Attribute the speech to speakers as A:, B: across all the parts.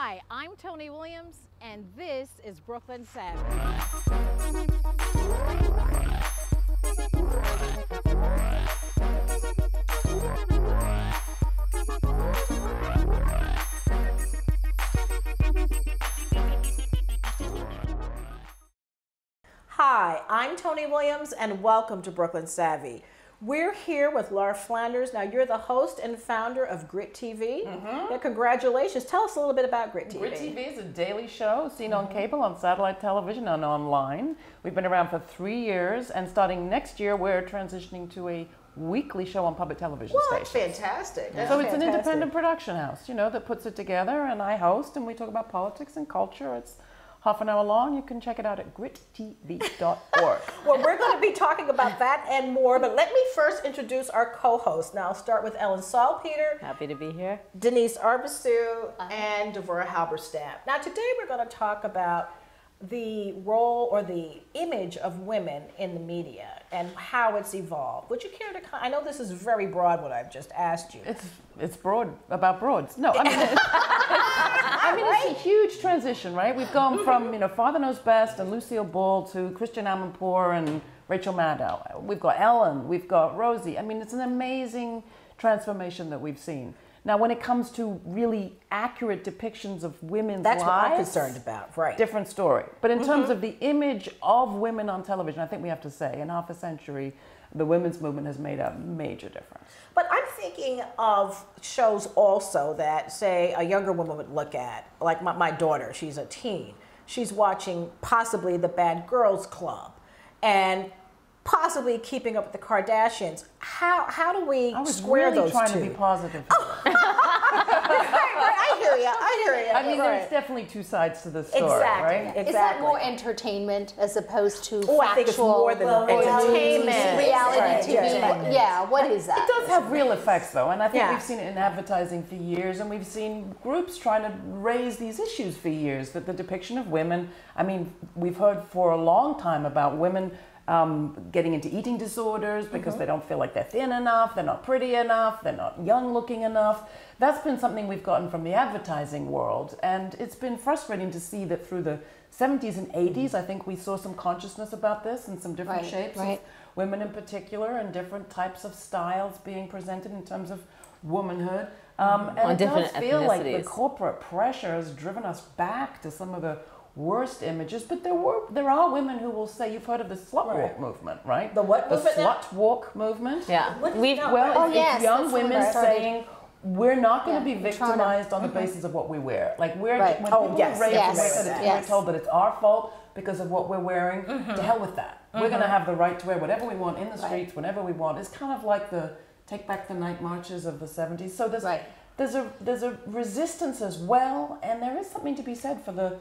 A: Hi, I'm Tony Williams, and this is Brooklyn Savvy.
B: Hi, I'm Tony Williams, and welcome to Brooklyn Savvy. We're here with Laura Flanders. Now, you're the host and founder of Grit TV. Yeah, congratulations. Tell us a little bit about Grit TV.
C: Grit TV is a daily show seen on cable, on satellite television, and online. We've been around for 3 years, and starting next year, we're transitioning to a weekly show on public television
B: That's
C: stations.
B: fantastic.
C: Yeah. So it's an independent production house, you know, that puts it together, and I host, and we talk about politics and culture. It's half an hour long. You can check it out at grittv.org.
B: Well, we're going to be talking about that and more, but let me first introduce our co-hosts. Now, I'll start with Ellen Salpeter.
D: Happy to be here.
B: Denise Arbisu and Devorah Halberstam. Now, today we're going to talk about the role or the image of women in the media and how it's evolved. Would you care to I know this is very broad what I've just asked you.
C: It's broad, about broads. No, I mean, it's a huge transition, right? We've gone from, you know, Father Knows Best and Lucille Ball to Christian Amanpour and Rachel Maddow. We've got Ellen, we've got Rosie. I mean, it's an amazing transformation that we've seen. Now, when it comes to really accurate depictions of women's lives,
B: that's what I'm concerned about, right?
C: Different story. But in terms of the image of women on television, I think we have to say, in half a century, the women's movement has made a major difference.
B: But I'm thinking of shows also that, say, a younger woman would look at, like my daughter, she's a teen. She's watching possibly The Bad Girls Club and possibly Keeping Up with the Kardashians. How do we square those two?
C: I was really trying to be positive.
B: I hear you.
C: I mean, there's definitely two sides to the story, right?
B: Exactly.
E: Is that more entertainment as opposed to factual?
B: I think it's more than entertainment.
E: Reality TV. Yeah, what is that?
C: It does have real effects, though, and I think we've seen it in advertising for years, and we've seen groups trying to raise these issues for years, that the depiction of women, I mean, we've heard for a long time about women getting into eating disorders because they don't feel like they're thin enough, they're not pretty enough, they're not young looking enough. That's been something we've gotten from the advertising world, and it's been frustrating to see that through the 70s and 80s, I think we saw some consciousness about this and some different shapes of women in particular and different types of styles being presented in terms of womanhood. And it does feel like the corporate pressure has driven us back to some of the worst images, but there are women who will say, you've heard of the Slutwalk movement, right?
B: The what movement?
C: The Slutwalk movement.
D: Yeah.
C: It's young women saying, we're not going to be victimized on the basis of what we wear. Like when people are raised we're told that it's our fault because of what we're wearing. To hell with that. We're going to have the right to wear whatever we want in the streets, whenever we want. It's kind of like the Take Back the Night marches of the 70s. So there's a resistance as well, and there is something to be said for the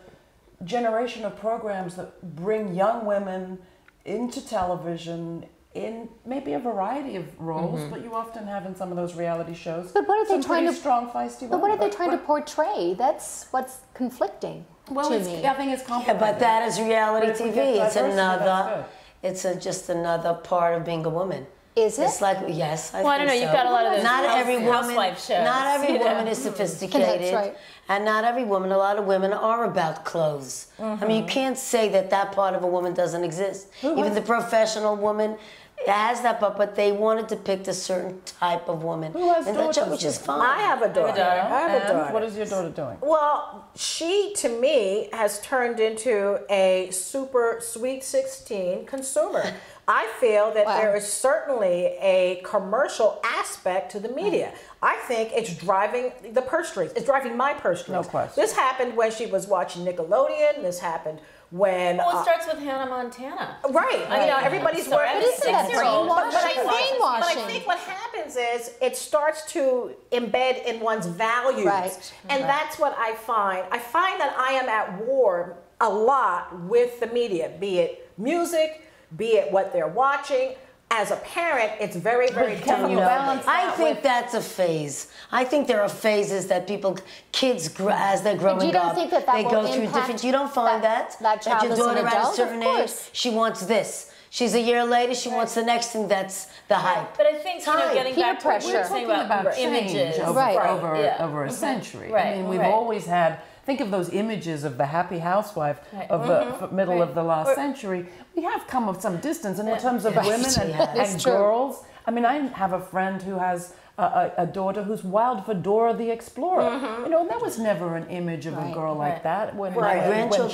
C: generation of programs that bring young women into television in maybe a variety of roles, but you often have in some of those reality shows.
E: But what are they trying to
C: strong, feisty women.
E: But what are they trying to portray? That's what's conflicting to me.
C: I think it's complicated.
F: Yeah, but that is reality TV. It's another. It's just another part of being a woman.
E: Is it?
F: It's like, yes, I think so.
D: Well, I don't know. You've got a lot of those housewife shows.
F: Not every woman is sophisticated.
E: That's right.
F: And not every woman, a lot of women are about clothes. I mean, you can't say that part of a woman doesn't exist. Even the professional woman has that, but they want to depict a certain type of woman.
C: Who has daughters?
F: Which is fine.
B: I have a daughter. I have a daughter.
C: What is your daughter doing?
B: Well, she, to me, has turned into a super Sweet 16 consumer. I feel that there is certainly a commercial aspect to the media. I think it's driving the purse strings. It's driving my purse strings.
C: No question.
B: This happened when she was watching Nickelodeon. This happened when...
D: Well, it starts with Hannah Montana.
B: Right. You know, everybody's working.
E: But isn't that brainwashing?
B: But I think what happens is it starts to embed in one's values.
E: Right.
B: And that's what I find. I find that I am at war a lot with the media, be it music, be it what they're watching. As a parent, it's very, very difficult.
F: I think that's a phase. I think there are phases that kids, as they're growing up,
E: you don't think that
F: they go through different. You don't find that
E: child
F: your
E: is an
F: daughter at a
E: adult?
F: certain age, she wants this. She's a year later, she wants the next thing that's the hype.
D: But I think, you know, getting back to what we were saying about images.
C: Over a century. I mean, we've always had think of those images of the happy housewife of the middle of the last century. We have come of some distance in terms of women and girls. I mean, I have a friend who has a daughter who's wild for Dora the Explorer. You know, there was never an image of a girl like that when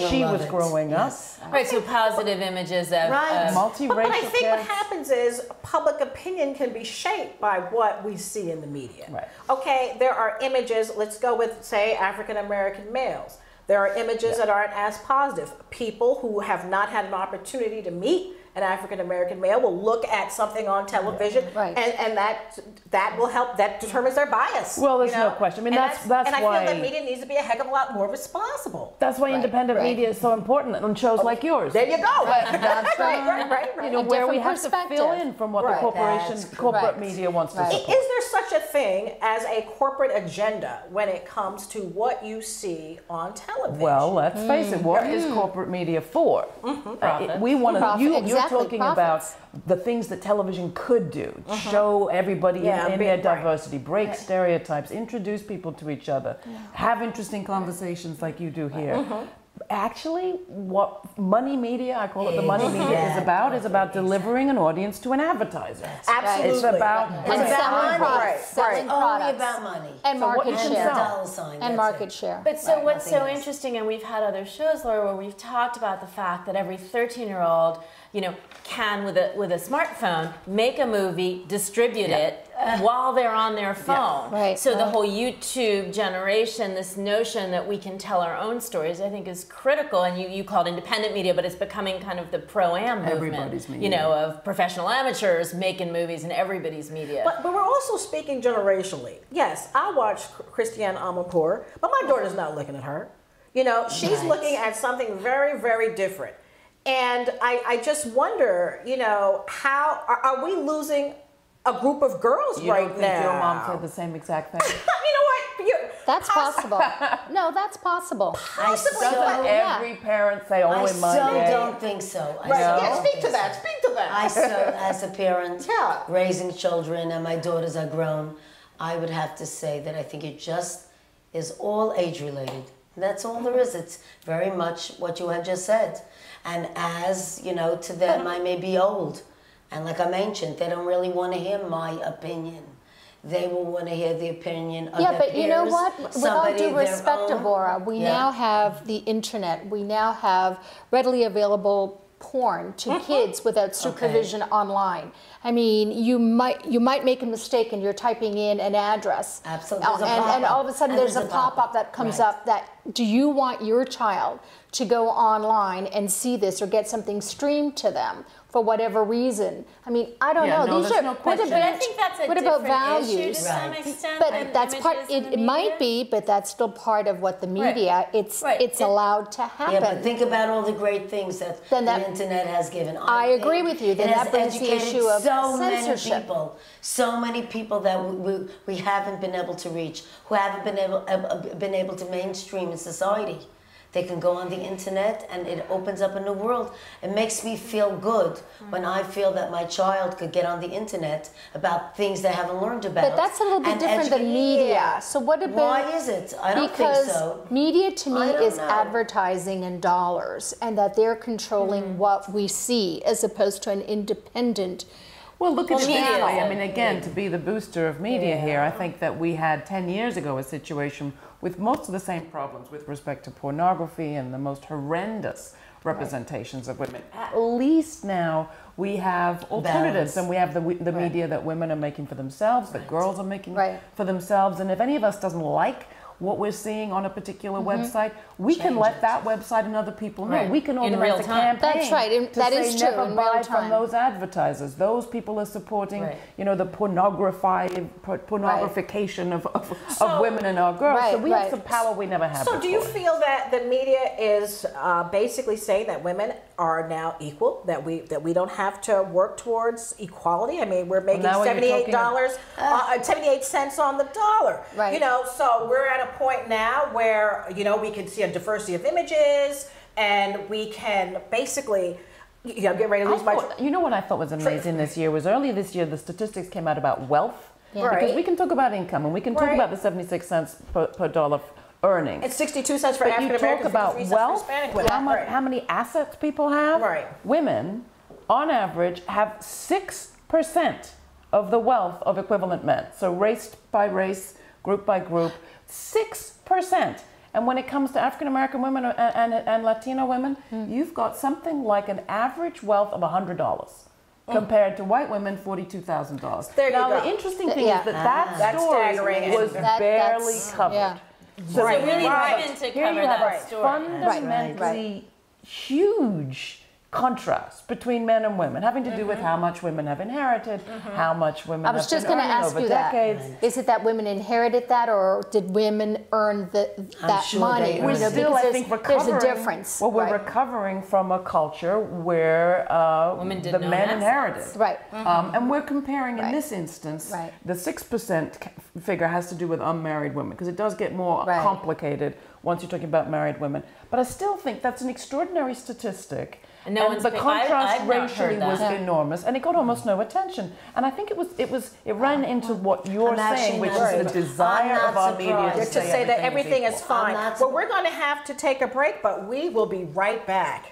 C: she was growing up.
D: Right, so positive images of
C: multiracial
B: But I think what
C: kids.
B: happens is public opinion can be shaped by what we see in the media.
C: Right.
B: Okay, there are images, let's go with, say, African American males. There are images that aren't as positive. People who have not had an opportunity to meet an African American male will look at something on television, and that will help. That determines their bias.
C: Well, there's no question. I mean, that's
B: and I
C: why
B: feel that media needs to be a heck of a lot more responsible.
C: that's why independent media is so important on shows like yours.
B: There you go.
C: That's
B: right.
C: You know, where we have to fill in from what the corporate media wants to support.
B: Is there such a thing as a corporate agenda when it comes to what you see on television?
C: Well, let's face it. What is corporate media for? We want to. You're talking about the things that television could do: show everybody in their diversity, break stereotypes, introduce people to each other, have interesting conversations like you do here. Actually, what money media, I call it the money media, is about delivering an audience to an advertiser.
B: Absolutely.
C: It's about
E: selling products. Selling
F: Only
E: products.
F: about money.
E: And market share.
F: Dollar sign,
E: And
F: that's
E: market
F: it.
E: share.
D: But so what's so
F: nothing else.
D: interesting, and we've had other shows, Laura, where we've talked about the fact that every 13-year-old, you know, can with a smartphone make a movie, distribute it while they're on their phone.
E: Right.
D: So the whole YouTube generation, this notion that we can tell our own stories, I think is critical. And you call it independent media, but it's becoming kind of the pro-am movement.
C: Everybody's media.
D: You know, of professional amateurs making movies and everybody's media.
B: But we're also speaking generationally. Yes, I watch Christiane Amanpour, but my daughter's not looking at her. You know, she's looking at something very, very different. And I just wonder, you know, how are we losing a group of girls
C: You
B: right
C: don't think
B: now?
C: your mom said the same exact thing?
B: You know what?
E: That's possible. No, that's possible.
C: Doesn't every parent say, "Oh,
F: I
C: in my
F: so
C: day"?
F: don't think so. I
B: Right.
F: so
B: Yeah,
F: don't
B: speak
F: think
B: to that.
F: so.
B: Speak to that.
F: I so, as a parent,
B: Yeah.
F: raising children, and my daughters are grown, I would have to say that I think it just is all age related. That's all there is. It's very much what you have just said. And as, you know, to them, I may be old. And like I mentioned, they don't really want to hear my opinion. They will want to hear the opinion of their
E: but you know
F: peers,
E: what? With all
F: somebody
E: due
F: their
E: respect,
F: own.
E: Deborah, we now have the internet. We now have readily available porn to kids without supervision online. I mean, you might make a mistake and you're typing in an address.
F: Absolutely. There's a
E: And
F: pop-up.
E: all of a sudden
F: And
E: there's a pop-up that comes up that, do you want your child to go online and see this or get something streamed to them for whatever reason? I mean, I don't know.
C: no,
E: These
C: there's
E: are
C: no question.
D: But I think that's a
E: what about
D: different issue to
E: values?
D: some
F: Right.
D: extent.
E: But
D: than
E: that's part.
D: images in
E: It
D: the
E: might
D: media.
E: be, but that's still part of what the media. It's allowed to happen.
F: Yeah, but think about all the great things that
E: Then that-
F: the internet has given.
E: I agree with you. Then
F: It has
E: that brings the
F: educated
E: issue of
F: so
E: censorship.
F: so many people that we haven't been able to reach, who haven't been able to mainstream in society. They can go on the internet and it opens up a new world. It makes me feel good when I feel that my child could get on the internet about things they haven't learned about.
E: But that's a little bit
F: and
E: different than media. So what about?
F: Why is it? I don't think
E: Because
F: so.
E: media to me
F: I don't
E: is
F: know.
E: advertising and dollars, and that they're controlling what we see as opposed to an independent.
C: Well, look at
D: Well,
C: media.
D: media.
C: I mean, again, to be the booster of media here, I think that we had 10 years ago a situation with most of the same problems with respect to pornography and the most horrendous representations of women. At least now we have alternatives,
F: Balance.
C: and we have the media that women are making for themselves, that girls are making for themselves. And if any of us doesn't like what we're seeing on a particular website, we can let that website and other people know.
D: Right.
C: We can
D: In
C: organize
D: real
C: a
D: time.
C: campaign.
E: That's right. And
C: to
E: that
C: say
E: is true,
C: never
E: in real
C: buy
E: time.
C: from those advertisers. Those people are supporting, you know, the pornographication of women and our girls. so we have some power we never had
B: So do you
C: before.
B: feel that the media is basically saying that women are now equal, that we don't have to work towards equality? I mean, we're making
C: now when you're
B: $78, 78 cents on the dollar.
E: Right.
B: You know, so we're at a point now where, you know, we can see a diversity of images and we can basically, you know, get ready to lose
C: You know what I thought was amazing this year was earlier this year the statistics came out about wealth.
B: Yeah.
C: Because
B: Right.
C: we can talk about income and we can talk about the 76 cents per dollar earnings.
B: It's 62 cents for
C: But
B: African
C: you talk
B: Americans,
C: about
B: 53 cents for
C: wealth,
B: Hispanic women. Right.
C: how many assets people have.
B: Right.
C: Women, on average, have 6% of the wealth of equivalent men. So race by race, group by group, 6%. And when it comes to African American women and Latino women, you've got something like an average wealth of $100. Compared to white women, $42,000.
B: There you
C: now,
B: go.
C: the interesting thing is that
B: That's
C: story
B: staggering.
C: was barely covered.
E: Yeah.
C: So
D: Right. Really
C: right.
D: happened to
C: Here
D: cover
C: you have
D: that
C: a
D: story.
C: fundamentally huge contrast between men and women, having to do with how much women have inherited, how much women
E: I was
C: have
E: just
C: been
E: going to
C: earning
E: ask
C: over
E: you
C: decades.
E: that. Is it that women inherited that, or did women earn that
F: sure
E: money?
F: they earned
C: We're
F: it.
C: still,
E: because
C: I think,
E: there's
C: recovering.
E: a difference.
C: Well, we're
E: right.
C: recovering from a culture where
D: Women
C: the
D: didn't own
C: men
D: assets.
C: inherited.
E: Right.
C: And we're comparing in
E: Right.
C: this instance,
E: Right.
C: the 6% figure has to do with unmarried women, because it does get more
E: Right.
C: complicated once you're talking about married women. But I still think that's an extraordinary statistic.
D: And no one's
C: the
D: picked-
C: contrast
D: I've not
C: racially
D: heard that.
C: was
E: Yeah.
C: enormous, and it got almost no attention. And I think it ran into what you're
F: I'm actually
C: saying, which
F: not
C: is the
F: surprised.
C: desire
F: I'm
C: of
F: not
C: our media
F: surprised.
B: To say that everything is
C: equal.
B: fine.
F: I'm not
B: Well, we're going to have to take a break, but we will be right back.